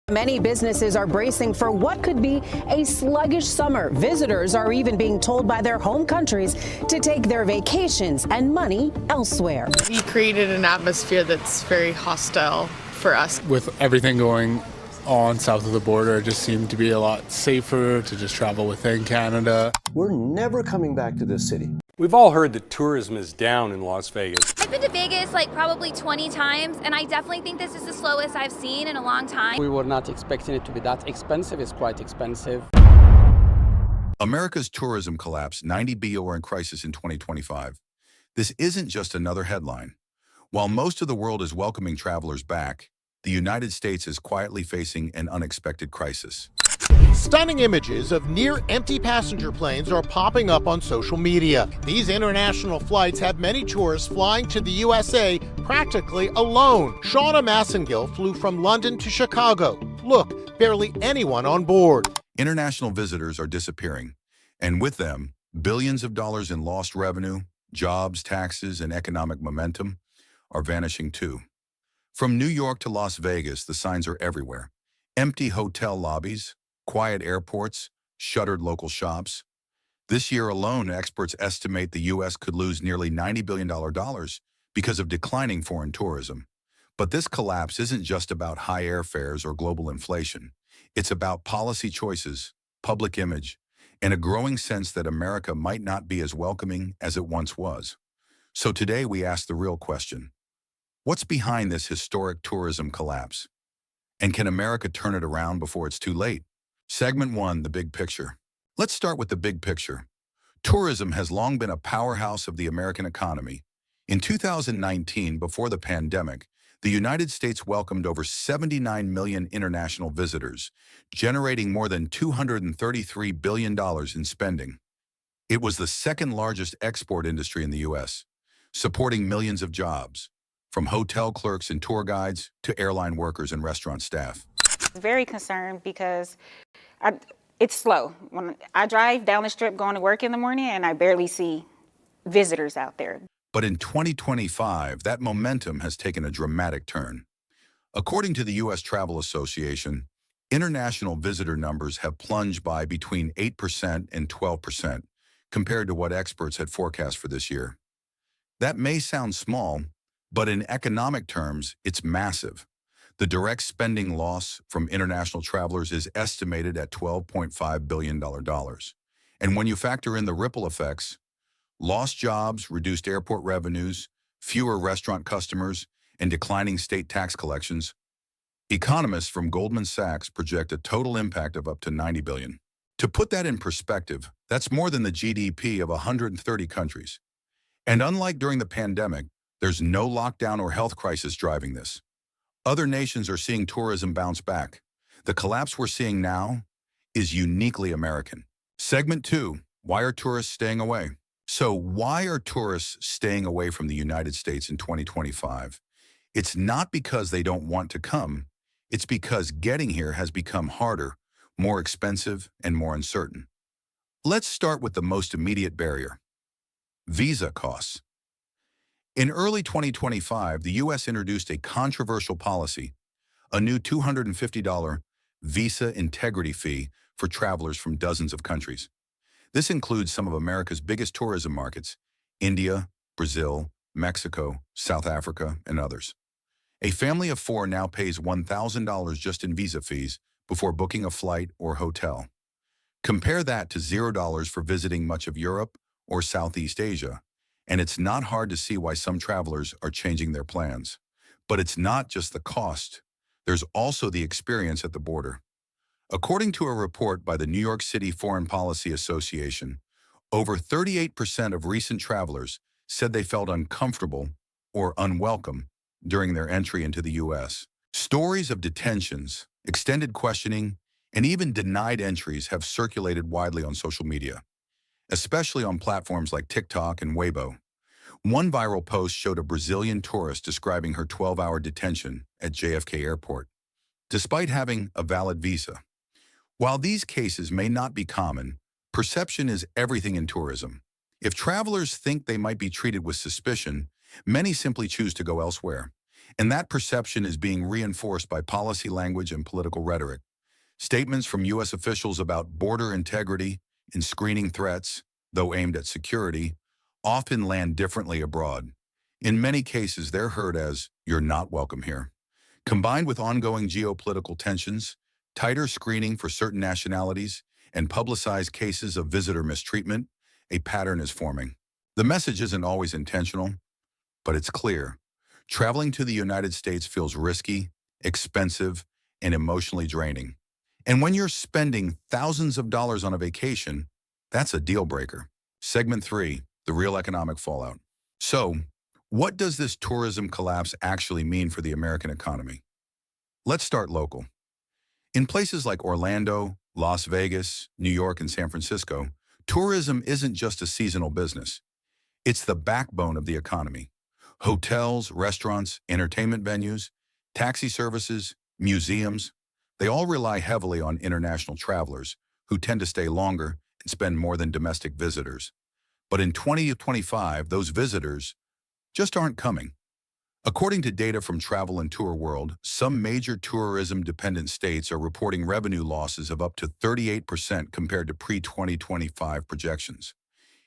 Many businesses are bracing for what could be a sluggish summer. Visitors are even being told by their home countries to take their vacations and money elsewhere. He created an atmosphere that's very hostile for us. With everything going on south of the border, it just seemed to be a lot safer to just travel within Canada. We're never coming back to this city. We've all heard that tourism is down in Las Vegas. I've been to Vegas like probably 20 times, and I definitely think this is the slowest I've seen in a long time. We were not expecting it to be that expensive. It's quite expensive. America's tourism collapse, 90 billion in crisis in 2025. This isn't just another headline. While most of the world is welcoming travelers back, the United States is quietly facing an unexpected crisis. Stunning images of near-empty passenger planes are popping up on social media. These international flights have many tourists flying to the USA practically alone. Shauna Massengill flew from London to Chicago. Look, barely anyone on board. International visitors are disappearing, and with them, billions of dollars in lost revenue, jobs, taxes, and economic momentum are vanishing too. From New York to Las Vegas, the signs are everywhere. Empty hotel lobbies, quiet airports, shuttered local shops. This year alone, experts estimate the U.S. could lose nearly $90 billion because of declining foreign tourism. But this collapse isn't just about high airfares or global inflation. It's about policy choices, public image, and a growing sense that America might not be as welcoming as it once was. So today we ask the real question: what's behind this historic tourism collapse? And can America turn it around before it's too late? Segment 1, the big picture. Let's start with the big picture. Tourism has long been a powerhouse of the American economy. In 2019, before the pandemic, the United States welcomed over 79 million international visitors, generating more than $233 billion in spending. It was the second largest export industry in the U.S., supporting millions of jobs, from hotel clerks and tour guides to airline workers and restaurant staff. Very concerned because it's slow. When I drive down the strip going to work in the morning, and I barely see visitors out there. But in 2025, that momentum has taken a dramatic turn. According to the U.S. Travel Association, international visitor numbers have plunged by between 8% and 12% compared to what experts had forecast for this year. That may sound small, but in economic terms, it's massive. The direct spending loss from international travelers is estimated at $12.5 billion. And when you factor in the ripple effects, lost jobs, reduced airport revenues, fewer restaurant customers, and declining state tax collections, economists from Goldman Sachs project a total impact of up to $90 billion. To put that in perspective, that's more than the GDP of 130 countries. And unlike during the pandemic, there's no lockdown or health crisis driving this. Other nations are seeing tourism bounce back. The collapse we're seeing now is uniquely American. Segment 2, why are tourists staying away? So why are tourists staying away from the United States in 2025? It's not because they don't want to come. It's because getting here has become harder, more expensive, and more uncertain. Let's start with the most immediate barrier: visa costs. In early 2025, the U.S. introduced a controversial policy, a new $250 visa integrity fee for travelers from dozens of countries. This includes some of America's biggest tourism markets: India, Brazil, Mexico, South Africa, and others. A family of 4 now pays $1,000 just in visa fees before booking a flight or hotel. Compare that to $0 for visiting much of Europe or Southeast Asia, and it's not hard to see why some travelers are changing their plans. But it's not just the cost. There's also the experience at the border. According to a report by the New York City Foreign Policy Association, over 38% of recent travelers said they felt uncomfortable or unwelcome during their entry into the U.S. Stories of detentions, extended questioning, and even denied entries have circulated widely on social media, especially on platforms like TikTok and Weibo. One viral post showed a Brazilian tourist describing her 12-hour detention at JFK Airport, despite having a valid visa. While these cases may not be common, perception is everything in tourism. If travelers think they might be treated with suspicion, many simply choose to go elsewhere. And that perception is being reinforced by policy language and political rhetoric. Statements from U.S. officials about border integrity and screening threats, though aimed at security, often land differently abroad. In many cases, they're heard as, "You're not welcome here." Combined with ongoing geopolitical tensions, tighter screening for certain nationalities, and publicized cases of visitor mistreatment, a pattern is forming. The message isn't always intentional, but it's clear. Traveling to the United States feels risky, expensive, and emotionally draining. And when you're spending thousands of dollars on a vacation, that's a deal breaker. Segment 3, the real economic fallout. So, what does this tourism collapse actually mean for the American economy? Let's start local. In places like Orlando, Las Vegas, New York, and San Francisco, tourism isn't just a seasonal business. It's the backbone of the economy. Hotels, restaurants, entertainment venues, taxi services, museums, they all rely heavily on international travelers who tend to stay longer and spend more than domestic visitors. But in 2025, those visitors just aren't coming. According to data from Travel and Tour World, some major tourism-dependent states are reporting revenue losses of up to 38% compared to pre-2025 projections.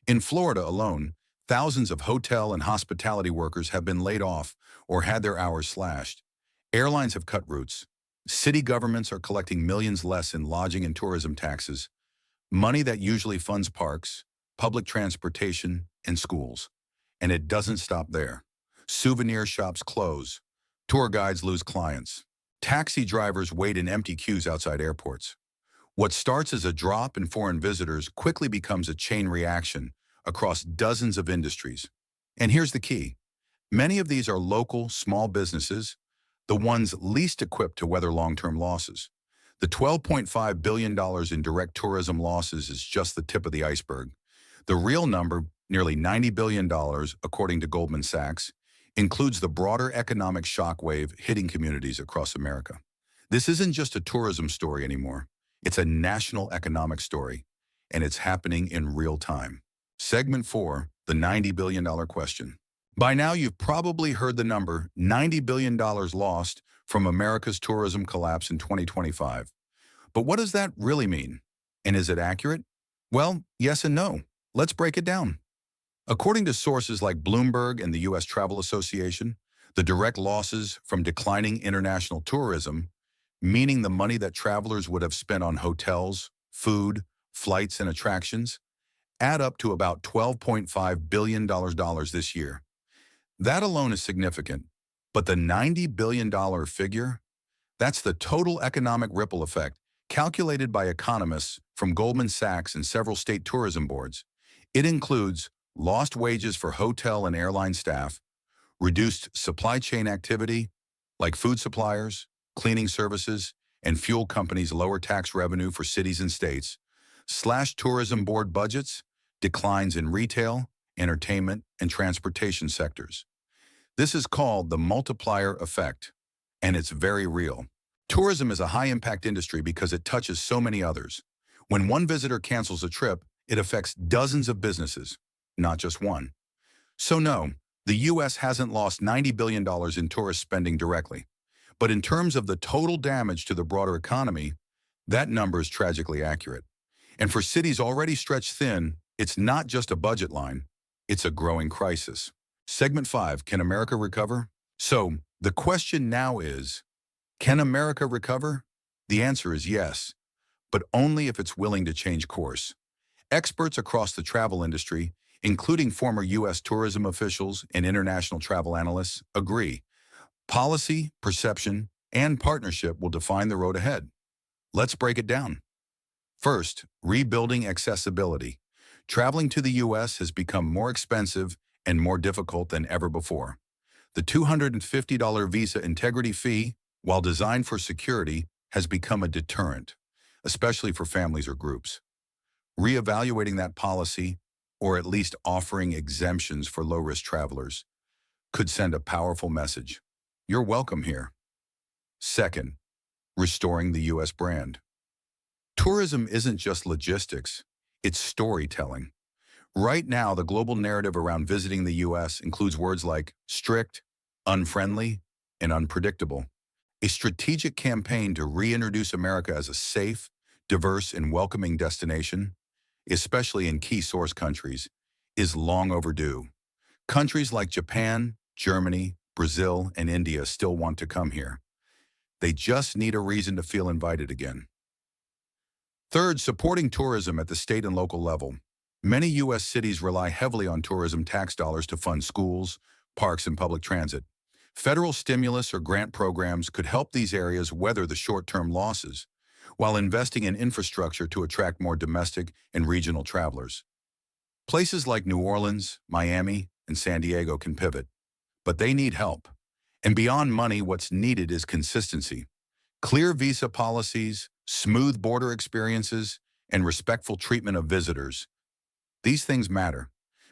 In Florida alone, thousands of hotel and hospitality workers have been laid off or had their hours slashed. Airlines have cut routes. City governments are collecting millions less in lodging and tourism taxes, money that usually funds parks, public transportation, and schools. And it doesn't stop there. Souvenir shops close. Tour guides lose clients. Taxi drivers wait in empty queues outside airports. What starts as a drop in foreign visitors quickly becomes a chain reaction across dozens of industries. And here's the key. Many of these are local, small businesses, the ones least equipped to weather long-term losses. The $12.5 billion in direct tourism losses is just the tip of the iceberg. The real number, nearly $90 billion, according to Goldman Sachs, includes the broader economic shockwave hitting communities across America. This isn't just a tourism story anymore. It's a national economic story, and it's happening in real time. Segment 4, the $90 billion question. By now, you've probably heard the number, $90 billion lost from America's tourism collapse in 2025. But what does that really mean? And is it accurate? Well, yes and no. Let's break it down. According to sources like Bloomberg and the U.S. Travel Association, the direct losses from declining international tourism, meaning the money that travelers would have spent on hotels, food, flights, and attractions, add up to about $12.5 billion this year. That alone is significant, but the $90 billion figure, that's the total economic ripple effect calculated by economists from Goldman Sachs and several state tourism boards. It includes lost wages for hotel and airline staff, reduced supply chain activity, like food suppliers, cleaning services, and fuel companies' lower tax revenue for cities and states, slashed tourism board budgets, declines in retail, entertainment, and transportation sectors. This is called the multiplier effect, and it's very real. Tourism is a high-impact industry because it touches so many others. When one visitor cancels a trip, it affects dozens of businesses, not just one. So no, the U.S. hasn't lost $90 billion in tourist spending directly. But in terms of the total damage to the broader economy, that number is tragically accurate. And for cities already stretched thin, it's not just a budget line, it's a growing crisis. Segment 5, can America recover? So, the question now is, can America recover? The answer is yes, but only if it's willing to change course. Experts across the travel industry, including former U.S. tourism officials and international travel analysts, agree. Policy, perception, and partnership will define the road ahead. Let's break it down. First, rebuilding accessibility. Traveling to the U.S. has become more expensive and more difficult than ever before. The $250 visa integrity fee, while designed for security, has become a deterrent, especially for families or groups. Reevaluating that policy, or at least offering exemptions for low-risk travelers, could send a powerful message. You're welcome here. Second, restoring the U.S. brand. Tourism isn't just logistics, it's storytelling. Right now, the global narrative around visiting the U.S. includes words like strict, unfriendly, and unpredictable. A strategic campaign to reintroduce America as a safe, diverse, and welcoming destination, especially in key source countries, is long overdue. Countries like Japan, Germany, Brazil, and India still want to come here. They just need a reason to feel invited again. Third, supporting tourism at the state and local level. Many U.S. cities rely heavily on tourism tax dollars to fund schools, parks, and public transit. Federal stimulus or grant programs could help these areas weather the short-term losses, while investing in infrastructure to attract more domestic and regional travelers. Places like New Orleans, Miami, and San Diego can pivot, but they need help. And beyond money, what's needed is consistency. Clear visa policies, smooth border experiences, and respectful treatment of visitors. These things matter,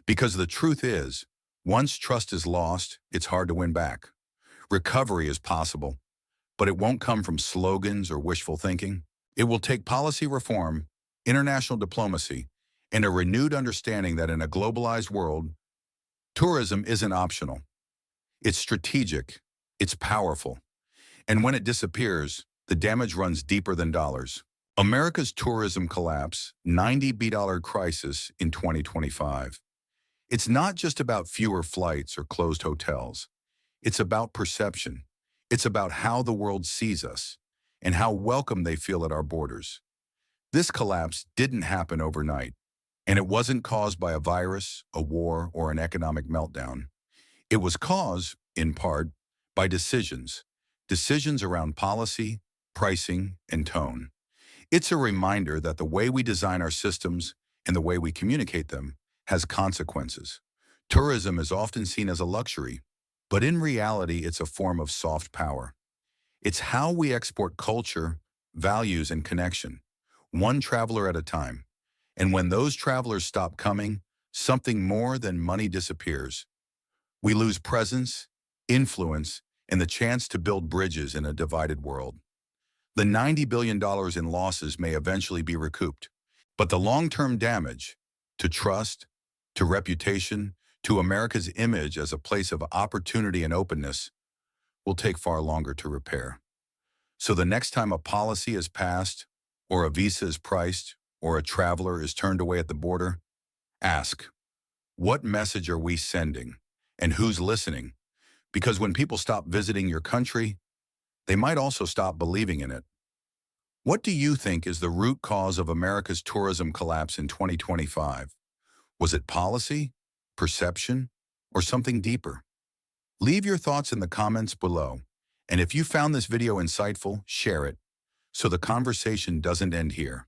because the truth is, once trust is lost, it's hard to win back. Recovery is possible, but it won't come from slogans or wishful thinking. It will take policy reform, international diplomacy, and a renewed understanding that in a globalized world, tourism isn't optional. It's strategic, it's powerful, and when it disappears, the damage runs deeper than dollars. America's tourism collapse, $90 billion crisis in 2025. It's not just about fewer flights or closed hotels. It's about perception. It's about how the world sees us and how welcome they feel at our borders. This collapse didn't happen overnight, and it wasn't caused by a virus, a war, or an economic meltdown. It was caused, in part, by decisions around policy, pricing, and tone. It's a reminder that the way we design our systems and the way we communicate them has consequences. Tourism is often seen as a luxury, but in reality, it's a form of soft power. It's how we export culture, values, and connection, one traveler at a time. And when those travelers stop coming, something more than money disappears. We lose presence, influence, and the chance to build bridges in a divided world. The $90 billion in losses may eventually be recouped, but the long-term damage to trust, to reputation, to America's image as a place of opportunity and openness will take far longer to repair. So the next time a policy is passed, or a visa is priced, or a traveler is turned away at the border, ask, what message are we sending, and who's listening? Because when people stop visiting your country, they might also stop believing in it. What do you think is the root cause of America's tourism collapse in 2025? Was it policy, perception, or something deeper? Leave your thoughts in the comments below, and if you found this video insightful, share it, so the conversation doesn't end here.